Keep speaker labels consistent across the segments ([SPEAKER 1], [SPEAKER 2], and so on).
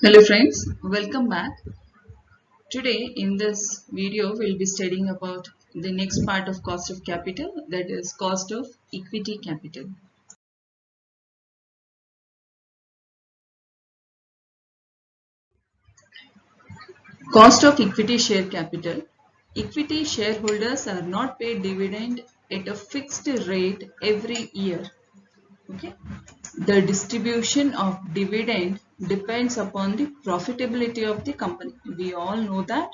[SPEAKER 1] Hello friends, welcome back. Today in this video we'll be studying about the next part of cost of capital, that is cost of equity capital. Cost of equity share capital. Equity shareholders are not paid dividend at a fixed rate every year. Okay. The distribution of dividend depends upon the profitability of the company. We all know that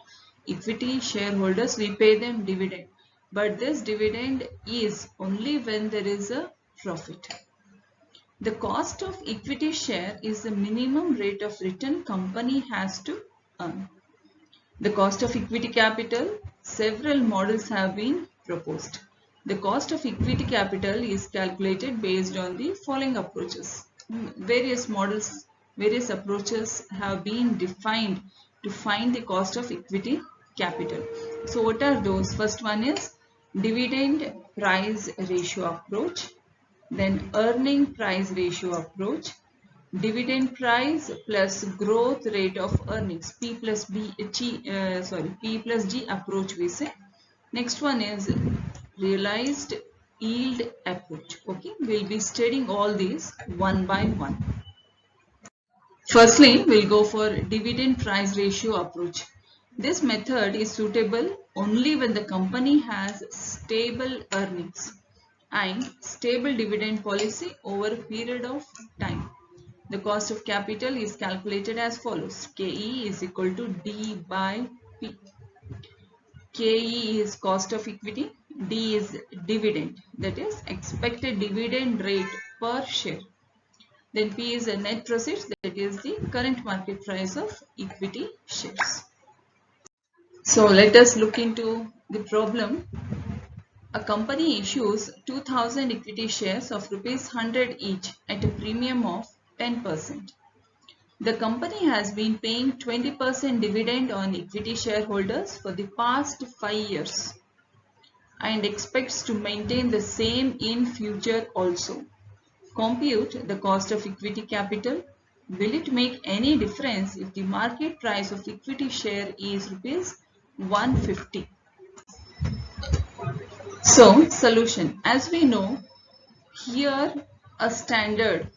[SPEAKER 1] equity shareholders, we pay them dividend, but this dividend is only when there is a profit. The cost of equity share is the minimum rate of return company has to earn. The cost of equity capital, several models have been proposed. The cost of equity capital is calculated based on the following approaches. Various models, various approaches have been defined to find the cost of equity capital. So what are those? First one is dividend price ratio approach, then earning price ratio approach, dividend price plus growth rate of earnings, P plus G approach we say. Next one is realized yield approach. Okay, we'll be studying all these one by one. Firstly, we'll go for dividend price ratio approach. This method is suitable only when the company has stable earnings and stable dividend policy over a period of time. The cost of capital is calculated as follows. KE is equal to D by P. KE is cost of equity, D is dividend, that is expected dividend rate per share. Then P is the net proceeds, that is the current market price of equity shares. So let us look into the problem. A company issues 2000 equity shares of rupees 100 each at a premium of 10%. The company has been paying 20% dividend on equity shareholders for the past 5 years and expects to maintain the same in future also. Compute the cost of equity capital. Will it make any difference if the market price of equity share is rupees 150? So, solution. As we know, here a standard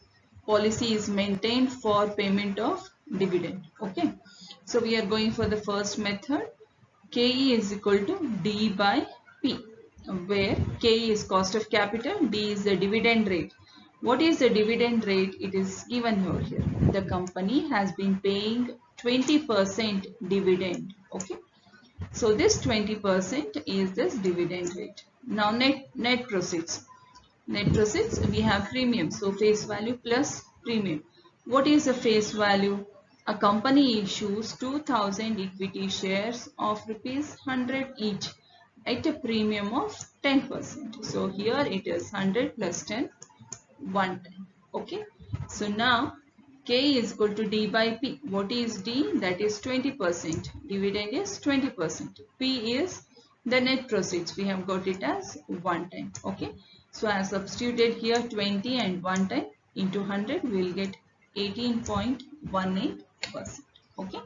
[SPEAKER 1] policy is maintained for payment of dividend. Okay. So, we are going for the first method. KE is equal to D by P, where KE is cost of capital, D is the dividend rate. What is the dividend rate? It is given over here. The company has been paying 20% dividend. Okay. So this 20% is this dividend rate. Now net proceeds. Net proceeds, we have premium. So face value plus premium. What is the face value? A company issues 2000 equity shares of rupees 100 each at a premium of 10%. So here it is 100 plus 10, 110. Okay. So now K is equal to D by P. What is D? That is 20%. Dividend is 20%. P is the net proceeds. We have got it as 110. Okay. So I have substituted here 20 and 110 into 100. We will get 18.18%. Okay.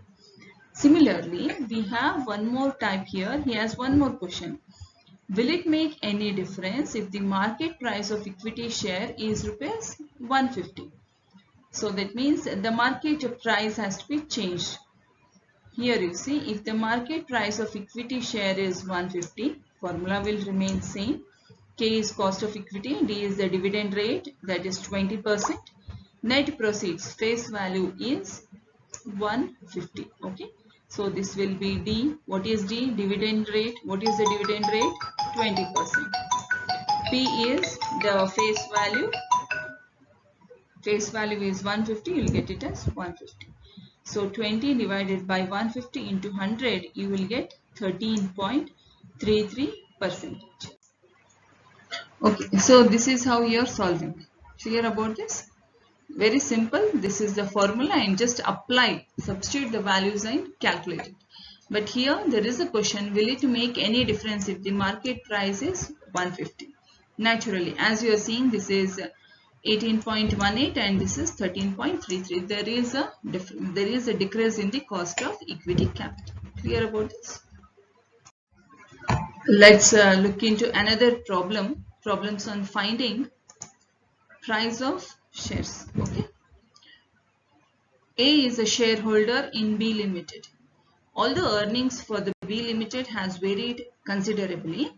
[SPEAKER 1] Similarly, we have one more type here. He has one more question. Will it make any difference if the market price of equity share is rupees 150? So that means the market price has to be changed. Here you see, if the market price of equity share is 150, formula will remain same. K is cost of equity, D is the dividend rate, that is 20%. Net proceeds face value is 150. Okay. So this will be D. What is D? Dividend rate. What is the dividend rate? 20%. P is the face value. Face value is 150. You will get it as 150. So 20 divided by 150 into 100, you will get 13.33%. Okay, so this is how you are solving. Clear about this? Very simple. This is the formula and just apply, substitute the values and calculate it. But here there is a question, will it make any difference if the market price is 150? Naturally, as you are seeing, this is 18.18 and this is 13.33. There is a decrease in the cost of equity capital. Clear about this? Let's look into another problems on finding price of shares. Okay. A is a shareholder in B Limited. Although earnings for the B Limited has varied considerably,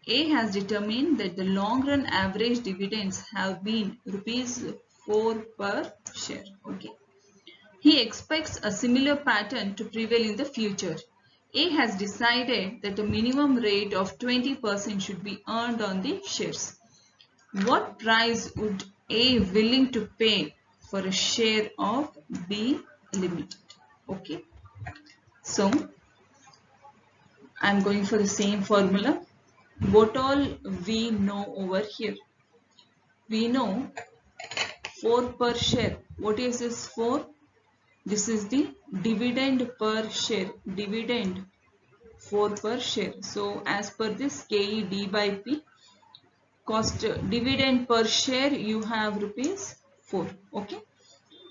[SPEAKER 1] A has determined that the long-run average dividends have been ₹4 per share. Okay. He expects a similar pattern to prevail in the future. A has decided that a minimum rate of 20% should be earned on the shares. What price would A willing to pay for a share of B Limited? Okay. So, I'm going for the same formula. What all we know over here? We know 4 per share. What is this 4? This is the dividend per share. Dividend 4 per share. So as per this KE by P, cost dividend per share you have ₹4. Okay.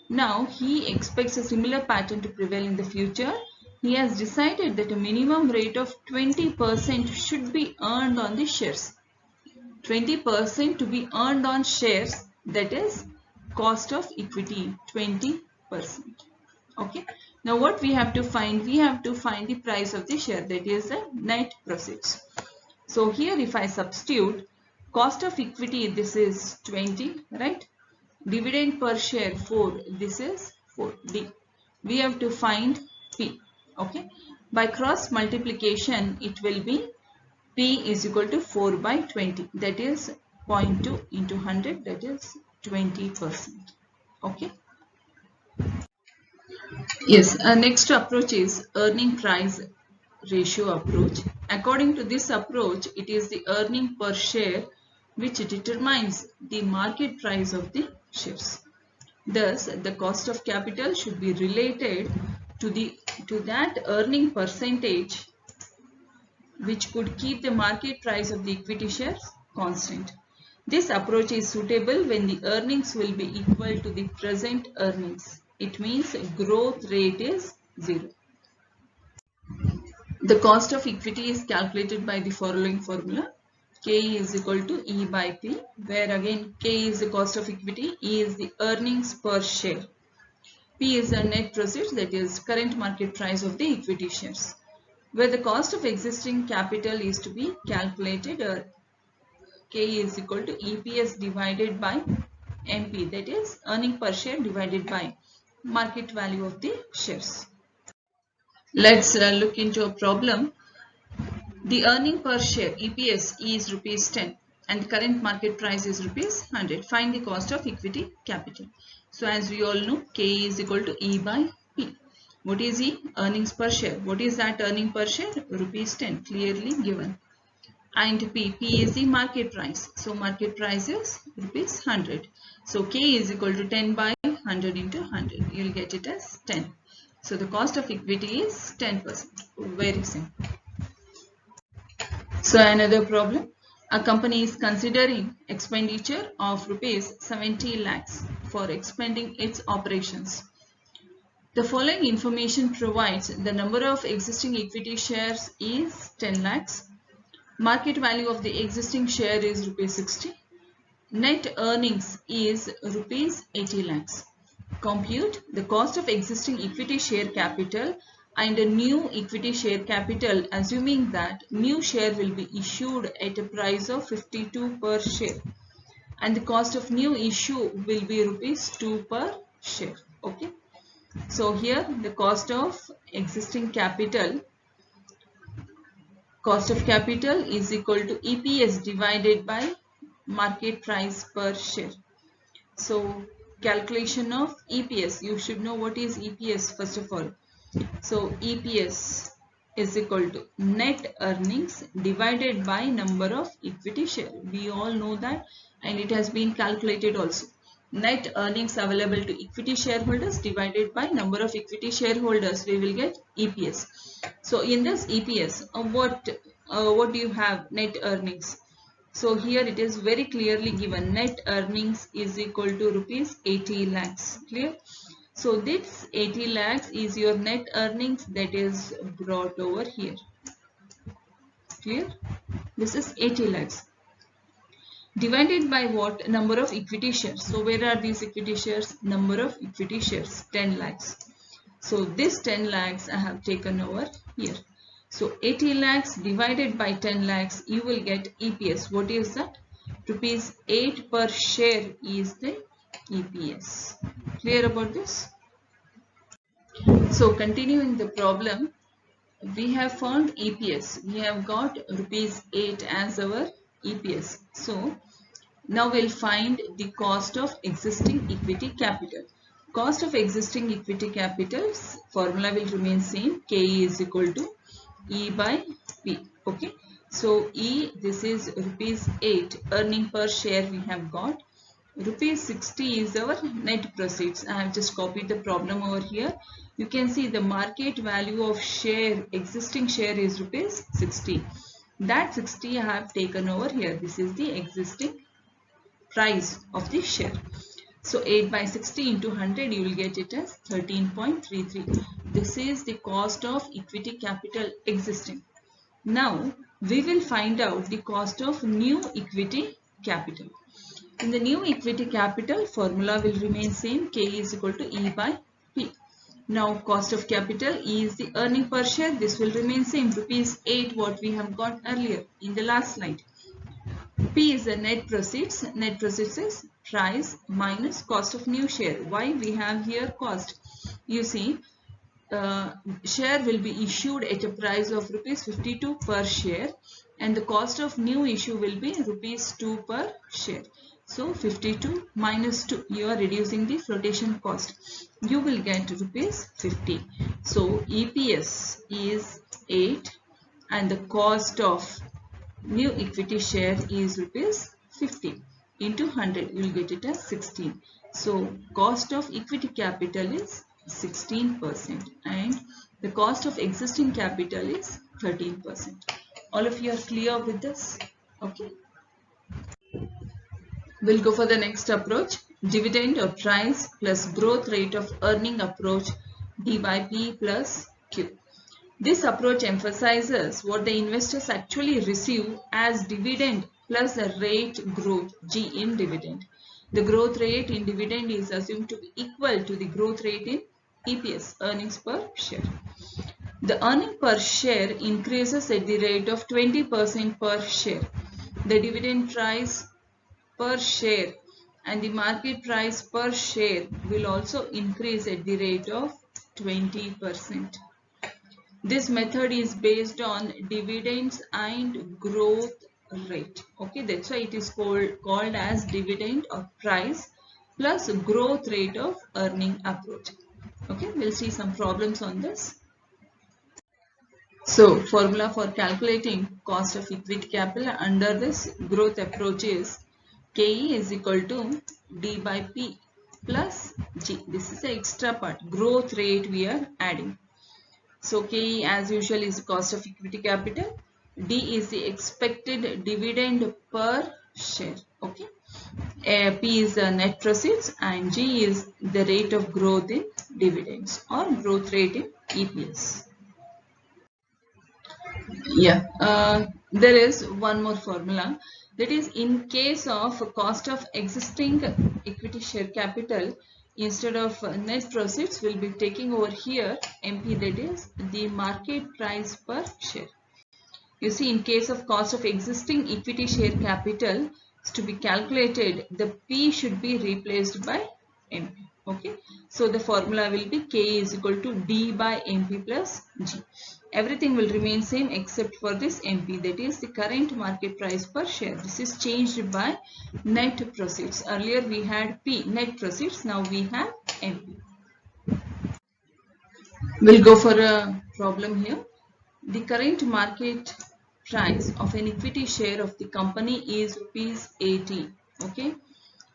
[SPEAKER 1] Now he expects a similar pattern to prevail in the future. He has decided that a minimum rate of 20% should be earned on the shares. 20% to be earned on shares, that is cost of equity 20%. Okay. Now what we have to find? We have to find the price of the share, that is the net proceeds. So here if I substitute cost of equity, this is 20, right? Dividend per share 4, this is 4D. We have to find P. Okay. By cross multiplication it will be P is equal to 4 by 20, that is 0.2 into 100, that is 20%. Okay. Yes, next approach is earning price ratio approach. According to this approach, it is the earning per share which determines the market price of the shares. Thus, the cost of capital should be related to that earning percentage which could keep the market price of the equity shares constant. This approach is suitable when the earnings will be equal to the present earnings. It means growth rate is 0. The cost of equity is calculated by the following formula. K is equal to E by P, where again K is the cost of equity, E is the earnings per share. P is the net proceeds, that is current market price of the equity shares. Where the cost of existing capital is to be calculated, K is equal to EPS divided by MP, that is earning per share divided by market value of the shares. Let's look into a problem. The earning per share EPS is ₹10 and the current market price is ₹100. Find the cost of equity capital. So as we all know, K is equal to E by P. What is E? Earnings per share. What is that earning per share? ₹10, clearly given. And P is the market price. So market price is ₹100. So K is equal to 10 by 100 into 100. You will get it as 10. So the cost of equity is 10%. Very simple. So another problem. A company is considering expenditure of ₹70 lakhs for expanding its operations. The following information provides the number of existing equity shares is 10 lakhs. Market value of the existing share is ₹60. Net earnings is ₹80 lakhs. Compute the cost of existing equity share capital and a new equity share capital, assuming that new share will be issued at a price of 52 per share and the cost of new issue will be ₹2 per share. Okay. So here the cost of existing capital, is equal to EPS divided by market price per share. So calculation of EPS, you should know what is EPS first of all. So EPS is equal to net earnings divided by number of equity share. We all know that and it has been calculated also. Net earnings available to equity shareholders divided by number of equity shareholders, we will get EPS. So in this EPS, what do you have? Net earnings. So here it is very clearly given, net earnings is equal to rupees 80 lakhs. Clear? So this 80 lakhs is your net earnings that is brought over here. Clear? This is 80 lakhs. Divided by what? Number of equity shares. So where are these equity shares? Number of equity shares, 10 lakhs. So this 10 lakhs I have taken over here. So 80 lakhs divided by 10 lakhs, you will get EPS. What is that? Rupees 8 per share is the EPS. Clear about this? So continuing the problem, we have found EPS. We have got rupees 8 as our EPS. So now we'll find the cost of existing equity capital. Cost of existing equity capital's formula will remain same. KE is equal to E by P. Okay. So E, this is rupees 8 earning per share we have got. Rupees 60 is our net proceeds. I have just copied the problem over here. You can see the market value of share, existing share is rupees 60. That 60 I have taken over here. This is the existing price of the share. So 8 by 60 into 100, you will get it as 13.33. This is the cost of equity capital existing. Now we will find out the cost of new equity capital. In the new equity capital, formula will remain same. K is equal to E by P. Now cost of capital is the earning per share. This will remain same. Rupees 8 what we have got earlier in the last slide. P is the net proceeds. Net proceeds is price minus cost of new share. Why we have here cost? You see, share will be issued at a price of rupees 52 per share, and the cost of new issue will be rupees 2 per share. So 52 minus 2, you are reducing the flotation cost. You will get rupees 50. So EPS is 8 and the cost of new equity share is rupees 50 into 100. You will get it as 16. So cost of equity capital is 16% and the cost of existing capital is 13%. All of you are clear with this? Okay. We'll go for the next approach. Dividend or price plus growth rate of earning approach, D by P plus Q. This approach emphasizes what the investors actually receive as dividend plus the rate growth, G in dividend. The growth rate in dividend is assumed to be equal to the growth rate in EPS, earnings per share. The earning per share increases at the rate of 20% per share. The dividend price per share and the market price per share will also increase at the rate of 20%. This method is based on dividends and growth rate. Okay, that's why it is called as dividend or price plus growth rate of earning approach. Okay, we'll see some problems on this. So formula for calculating cost of equity capital under this growth approach is KE is equal to D by P plus G. This is the extra part, growth rate we are adding. So KE as usual is cost of equity capital. D is the expected dividend per share. Okay. P is the net proceeds and G is the rate of growth in dividends or growth rate in EPS. Yeah, there is one more formula, that is in case of cost of existing equity share capital, instead of net proceeds we'll be taking over here MP, that is the market price per share. You see, in case of cost of existing equity share capital to be calculated, the P should be replaced by MP. Okay, so the formula will be K is equal to D by MP plus G. Everything will remain same except for this MP, that is the current market price per share. This is changed by net proceeds. Earlier we had P, net proceeds, now we have MP. We'll go for a problem here. The current market price of an equity share of the company is rupees 80. Okay,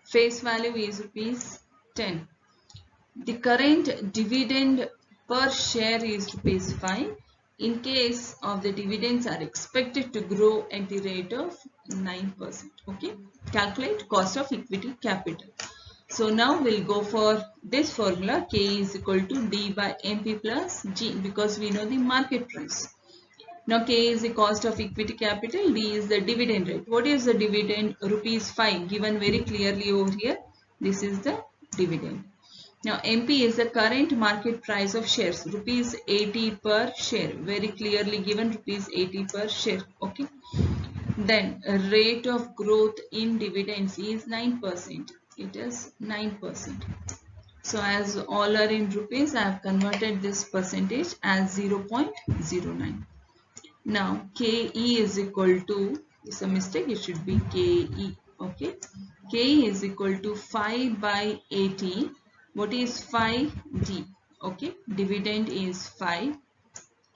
[SPEAKER 1] face value is rupees 10. The current dividend per share is rupees 5. In case of the dividends are expected to grow at the rate of 9%. Okay, calculate cost of equity capital. So now we'll go for this formula, K is equal to D by MP plus G, because we know the market price. Now K is the cost of equity capital, D is the dividend rate. What is the dividend? Rupees 5, given very clearly over here. This is the dividend. Now MP is the current market price of shares, rupees 80 per share, very clearly given, rupees 80 per share. Okay. Then rate of growth in dividends is 9%. It is 9%. So as all are in rupees, I have converted this percentage as 0.09. Now KE is equal to, it's a mistake, it should be KE. Okay. K is equal to 5 by 80. What is 5D? Okay. Dividend is 5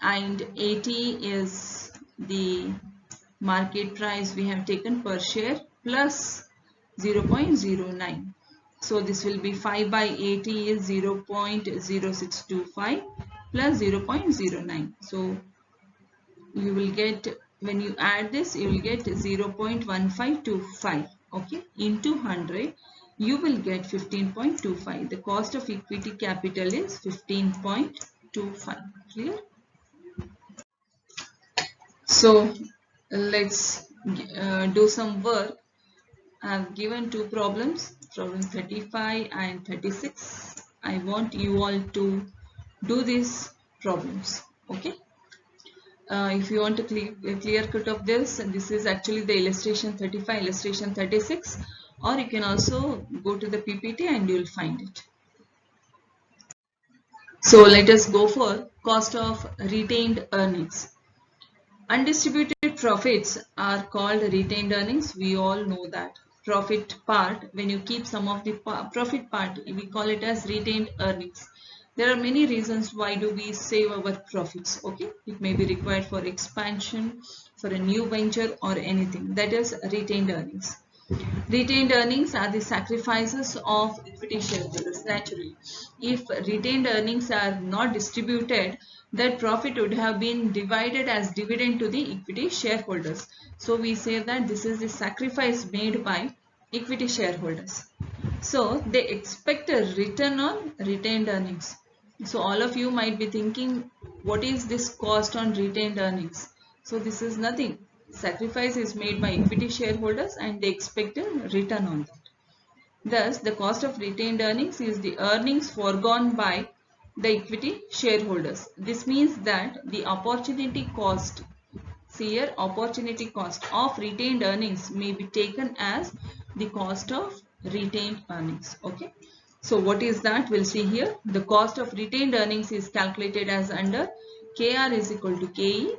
[SPEAKER 1] and 80 is the market price we have taken per share plus 0.09. So this will be 5 by 80 is 0.0625 plus 0.09. So you will get, when you add this, you will get 0.1525. Okay, into 100 you will get 15.25. The cost of equity capital is 15.25. Clear? So let's do some work. I have given two problems, problem 35 and 36. I want you all to do these problems. Okay. If you want a clear cut of this, this is actually the illustration 35, illustration 36, or you can also go to the PPT and you will find it. So let us go for cost of retained earnings. Undistributed profits are called retained earnings. We all know that. Profit part, when you keep some of the profit part, we call it as retained earnings. There are many reasons why do we save our profits. Okay, it may be required for expansion, for a new venture or anything. That is retained earnings. Retained earnings are the sacrifices of equity shareholders. Naturally, if retained earnings are not distributed, that profit would have been divided as dividend to the equity shareholders. So we say that this is the sacrifice made by equity shareholders. So they expect a return on retained earnings. So all of you might be thinking, what is this cost on retained earnings? So this is nothing. Sacrifice is made by equity shareholders and they expect a return on that. Thus, the cost of retained earnings is the earnings foregone by the equity shareholders. This means that the opportunity cost, see here, opportunity cost of retained earnings may be taken as the cost of retained earnings. Okay. So what is that? We'll see here. The cost of retained earnings is calculated as under KR is equal to KE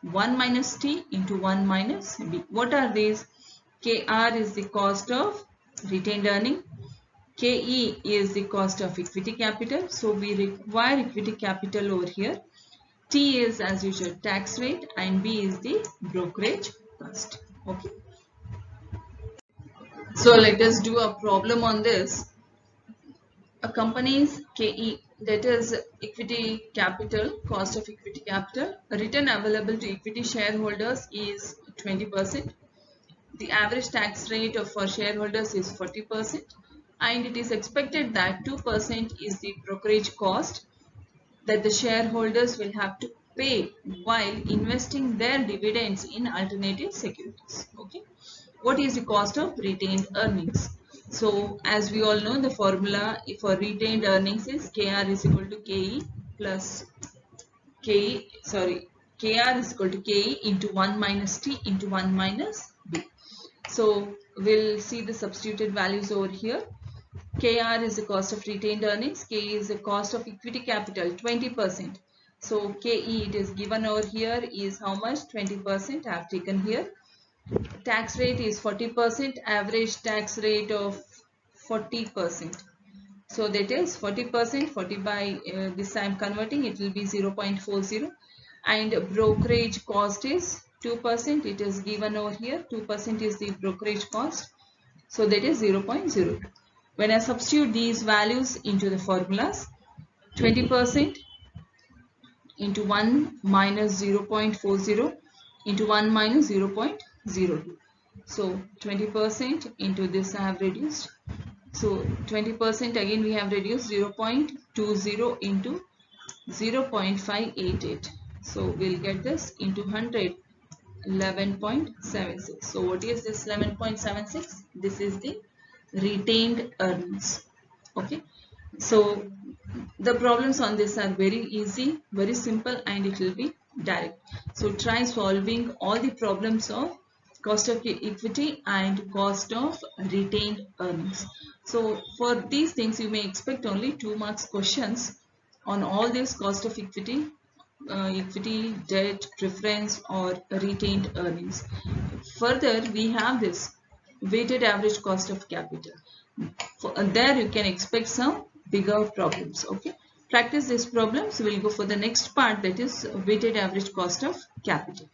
[SPEAKER 1] 1 minus T into 1 minus B. What are these? KR is the cost of retained earning. KE is the cost of equity capital. So we require equity capital over here. T is as usual tax rate and B is the brokerage cost. Okay. So let us do a problem on this. A company's KE, that is equity capital, cost of equity capital, return available to equity shareholders is 20%. The average tax rate for shareholders is 40%, and it is expected that 2% is the brokerage cost that the shareholders will have to pay while investing their dividends in alternative securities. Okay, what is the cost of retained earnings? So as we all know, the formula for retained earnings is KR is equal to KE plus KR is equal to KE into 1 minus T into 1 minus B. So we'll see the substituted values over here. KR is the cost of retained earnings. K is the cost of equity capital, 20%. So KE, it is given over here, is how much? 20%. I have taken here. Tax rate is 40%. Average tax rate of 40%. So that is 40%. 40 by this I am converting. It will be 0.40. And brokerage cost is 2%. It is given over here. 2% is the brokerage cost. So that is 0.02. When I substitute these values into the formulas, 20% into 1 minus 0.40 into 1 minus 0.02. So 20% into this I have reduced. So 20% again we have reduced 0.20 into 0.588. So we'll get this into 100, 11.76. So what is this 11.76? This is the retained earnings. Okay. So the problems on this are very easy, very simple, and it will be direct. So try solving all the problems of cost of equity and cost of retained earnings. So for these things you may expect only 2 marks questions on all this cost of equity, equity, debt, preference or retained earnings. Further we have this weighted average cost of capital. There you can expect some bigger problems. Okay, practice these problems. We will go for the next part, that is weighted average cost of capital.